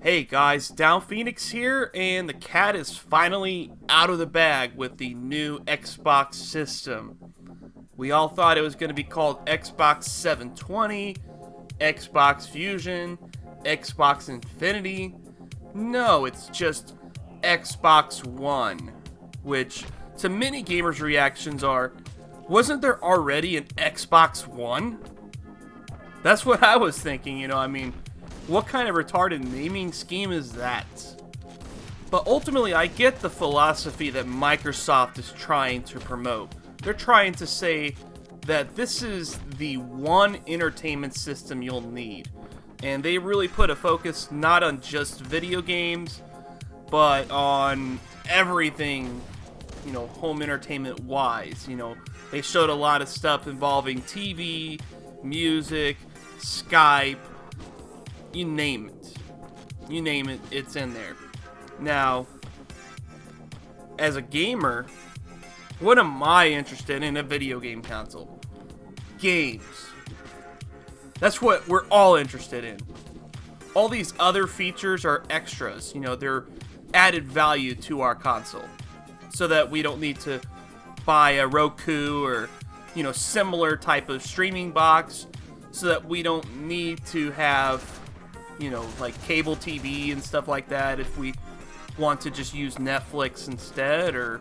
Hey guys, Down Phoenix here, and the cat is finally out of the bag with the new Xbox system. We all thought it was going to be called Xbox 720, Xbox Fusion, Xbox Infinity. No, it's just Xbox One, which to many gamers' reactions are, wasn't there already an Xbox One? That's what I was thinking, what kind of retarded naming scheme is that? But ultimately, I get the philosophy that Microsoft is trying to promote. They're trying to say that this is the one entertainment system you'll need. And they really put a focus not on just video games, but on everything, home entertainment wise. They showed a lot of stuff involving TV, music, Skype, you name it, it's in there. Now, as a gamer, what am I interested in a video game console? Games. That's what we're all interested in. All these other features are extras, they're added value to our console. So that we don't need to buy a Roku or, similar type of streaming box. So that we don't need to have like cable TV and stuff like that if we want to just use Netflix instead, or,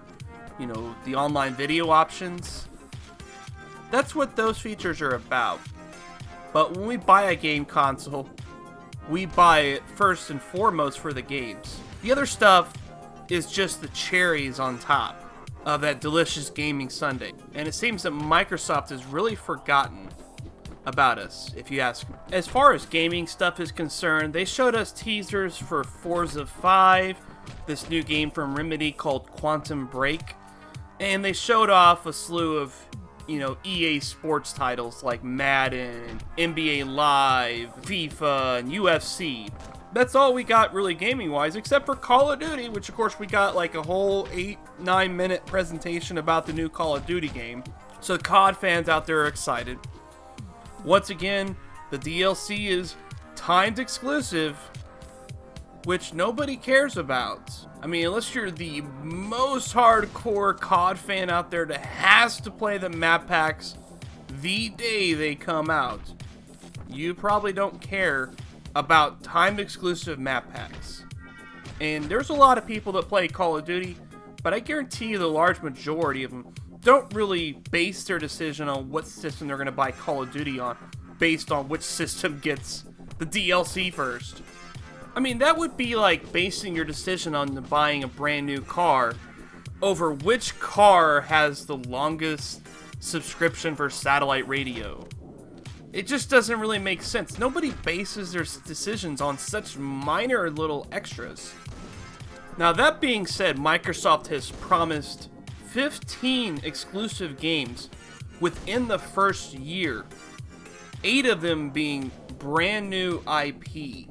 the online video options. That's what those features are about. But when we buy a game console, we buy it first and foremost for the games. The other stuff is just the cherries on top of that delicious gaming sundae. And it seems that Microsoft has really forgotten about us, if you ask me. As far as gaming stuff is concerned, they showed us teasers for Forza 5, this new game from Remedy called Quantum Break, and they showed off a slew of, EA sports titles like Madden, NBA Live, FIFA, and UFC. That's all we got really gaming-wise, except for Call of Duty, which of course we got like a whole 8-9 minute presentation about the new Call of Duty game. So COD fans out there are excited. Once again, the DLC is timed exclusive, which nobody cares about. Unless you're the most hardcore COD fan out there that has to play the map packs the day they come out, you probably don't care about timed exclusive map packs. And there's a lot of people that play Call of Duty, but I guarantee you the large majority of them don't really base their decision on what system they're going to buy Call of Duty on based on which system gets the DLC first. That would be like basing your decision on buying a brand new car over which car has the longest subscription for satellite radio. It just doesn't really make sense. Nobody bases their decisions on such minor little extras. Now, that being said, Microsoft has promised 15 exclusive games within the first year, 8 of them being brand new IP.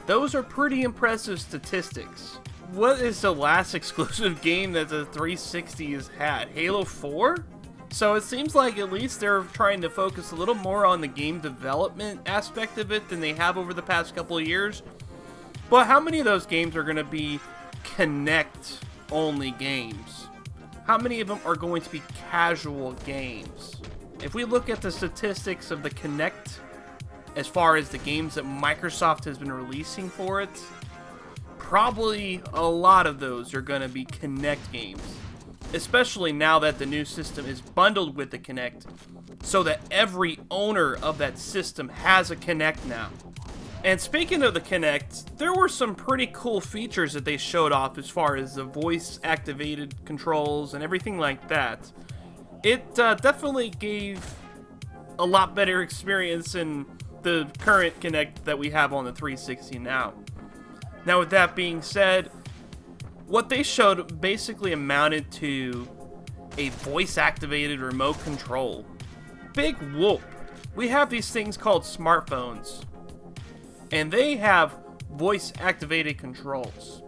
Those are pretty impressive statistics. What is the last exclusive game that the 360 has had? Halo 4? So it seems like at least they're trying to focus a little more on the game development aspect of it than they have over the past couple of years. But how many of those games are going to be Kinect-only games? How many of them are going to be casual games? If we look at the statistics of the Kinect, as far as the games that Microsoft has been releasing for it, probably a lot of those are going to be Kinect games. Especially now that the new system is bundled with the Kinect, so that every owner of that system has a Kinect now. And speaking of the Kinect, there were some pretty cool features that they showed off as far as the voice-activated controls and everything like that. It definitely gave a lot better experience than the current Kinect that we have on the 360 now. Now, with that being said, what they showed basically amounted to a voice-activated remote control. Big whoop. We have these things called smartphones, and they have voice-activated controls.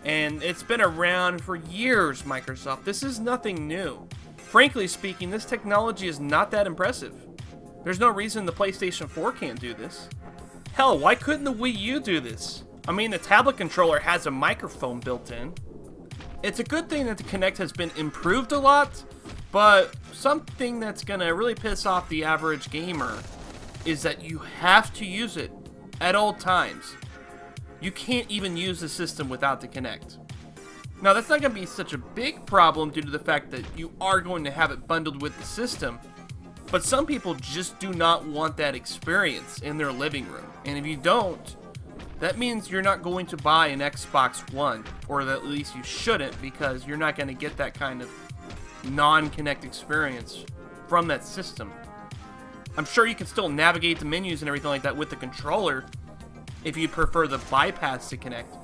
And it's been around for years, Microsoft. This is nothing new. Frankly speaking, this technology is not that impressive. There's no reason the PlayStation 4 can't do this. Hell, why couldn't the Wii U do this? I mean, the tablet controller has a microphone built in. It's a good thing that the Kinect has been improved a lot, but something that's gonna really piss off the average gamer is that you have to use it at all times. You can't even use the system without the Kinect. Now, that's not going to be such a big problem due to the fact that you are going to have it bundled with the system, but some people just do not want that experience in their living room. And if you don't, that means you're not going to buy an Xbox One, or at least you shouldn't, because you're not going to get that kind of non-Kinect experience from that system. I'm sure you can still navigate the menus and everything like that with the controller if you prefer the bypass to Kinect.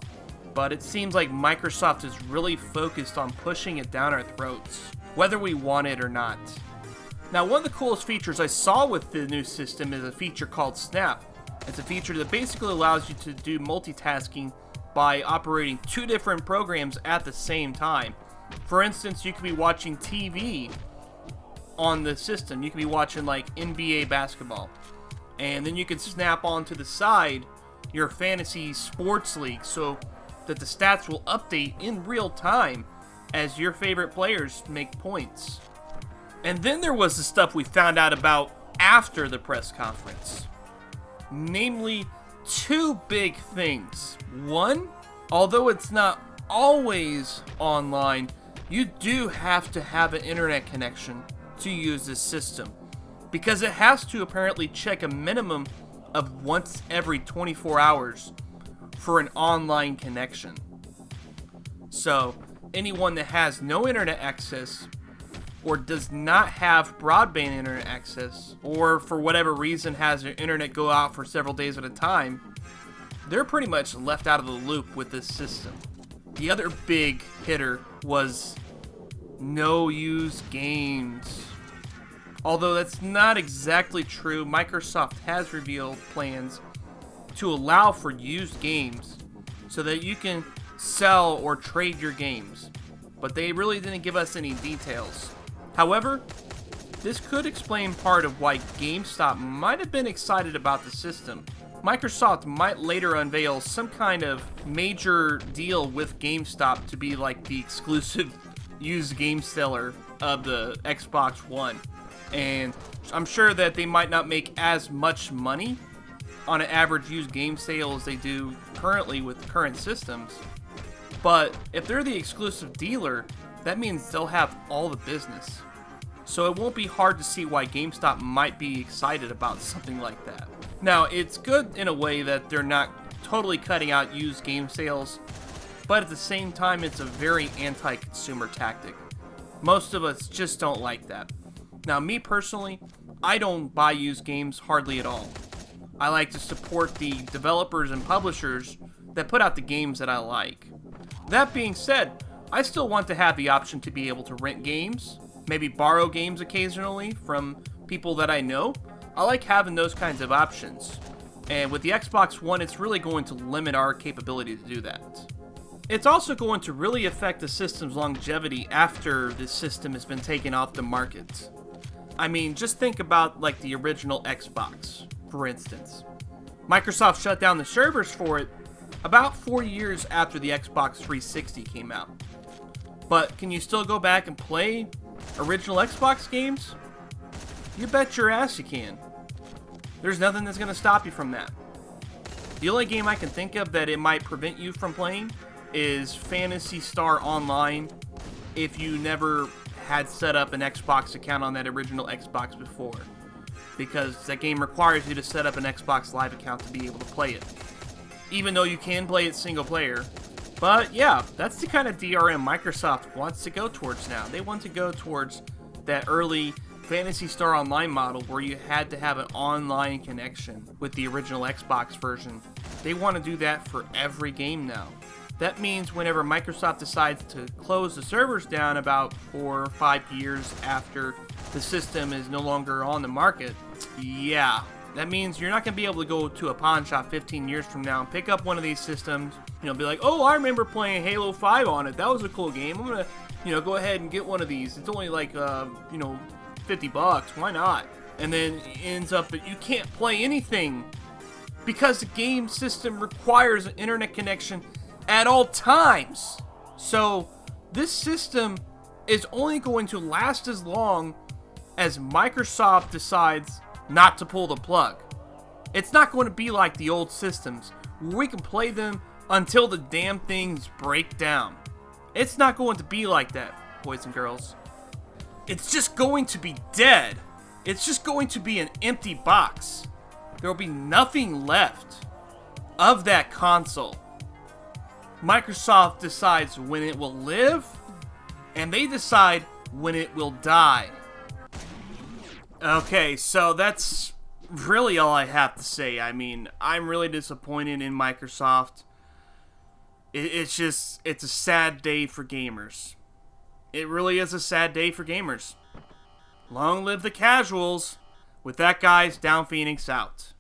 But it seems like Microsoft is really focused on pushing it down our throats, whether we want it or not. Now, one of the coolest features I saw with the new system is a feature called Snap. It's a feature that basically allows you to do multitasking by operating two different programs at the same time. For instance, you could be watching TV on the system. You could be watching like NBA basketball, and then you could snap onto the side your fantasy sports league so that the stats will update in real time as your favorite players make points. And then there was the stuff we found out about after the press conference. Namely, two big things. One, although it's not always online, you do have to have an internet connection to use this system, because it has to apparently check a minimum of once every 24 hours for an online connection. So anyone that has no internet access, or does not have broadband internet access, or for whatever reason has their internet go out for several days at a time, they're pretty much left out of the loop with this system. The other big hitter was no use games. Although that's not exactly true, Microsoft has revealed plans to allow for used games so that you can sell or trade your games, but they really didn't give us any details. However, this could explain part of why GameStop might have been excited about the system. Microsoft might later unveil some kind of major deal with GameStop to be like the exclusive used game seller of the Xbox One. And I'm sure that they might not make as much money on an average used game sale as they do currently with current systems. But if they're the exclusive dealer, that means they'll have all the business. So it won't be hard to see why GameStop might be excited about something like that. Now, it's good in a way that they're not totally cutting out used game sales, but at the same time, it's a very anti-consumer tactic. Most of us just don't like that. Now, me personally, I don't buy used games hardly at all. I like to support the developers and publishers that put out the games that I like. That being said, I still want to have the option to be able to rent games, maybe borrow games occasionally from people that I know. I like having those kinds of options. And with the Xbox One, it's really going to limit our capability to do that. It's also going to really affect the system's longevity after this system has been taken off the market. I mean, just think about like the original Xbox, for instance. Microsoft shut down the servers for it about 4 years after the Xbox 360 came out. But can you still go back and play original Xbox games? You bet your ass you can. There's nothing that's going to stop you from that. The only game I can think of that it might prevent you from playing is Phantasy Star Online if you never had set up an Xbox account on that original Xbox before, because that game requires you to set up an Xbox Live account to be able to play it, even though you can play it single player. But yeah, that's the kind of DRM Microsoft wants to go towards now. They want to go towards that early Phantasy Star Online model where you had to have an online connection with the original Xbox version. They want to do that for every game now. That means whenever Microsoft decides to close the servers down about 4 or 5 years after the system is no longer on the market, yeah, that means you're not going to be able to go to a pawn shop 15 years from now and pick up one of these systems, be like, oh, I remember playing Halo 5 on it. That was a cool game. I'm going to, go ahead and get one of these. It's only like, $50. Why not? And then it ends up that you can't play anything because the game system requires an internet connection at all times. So this system is only going to last as long as Microsoft decides not to pull the plug. It's not going to be like the old systems where we can play them until the damn things break down. It's not going to be like that, boys and girls. It's just going to be dead. It's just going to be an empty box. There will be nothing left of that console. Microsoft decides when it will live, and they decide when it will die. Okay, so that's really all I have to say. I mean, I'm really disappointed in Microsoft. It's a sad day for gamers. It really is a sad day for gamers. Long live the casuals. With that, guys, Down Phoenix out.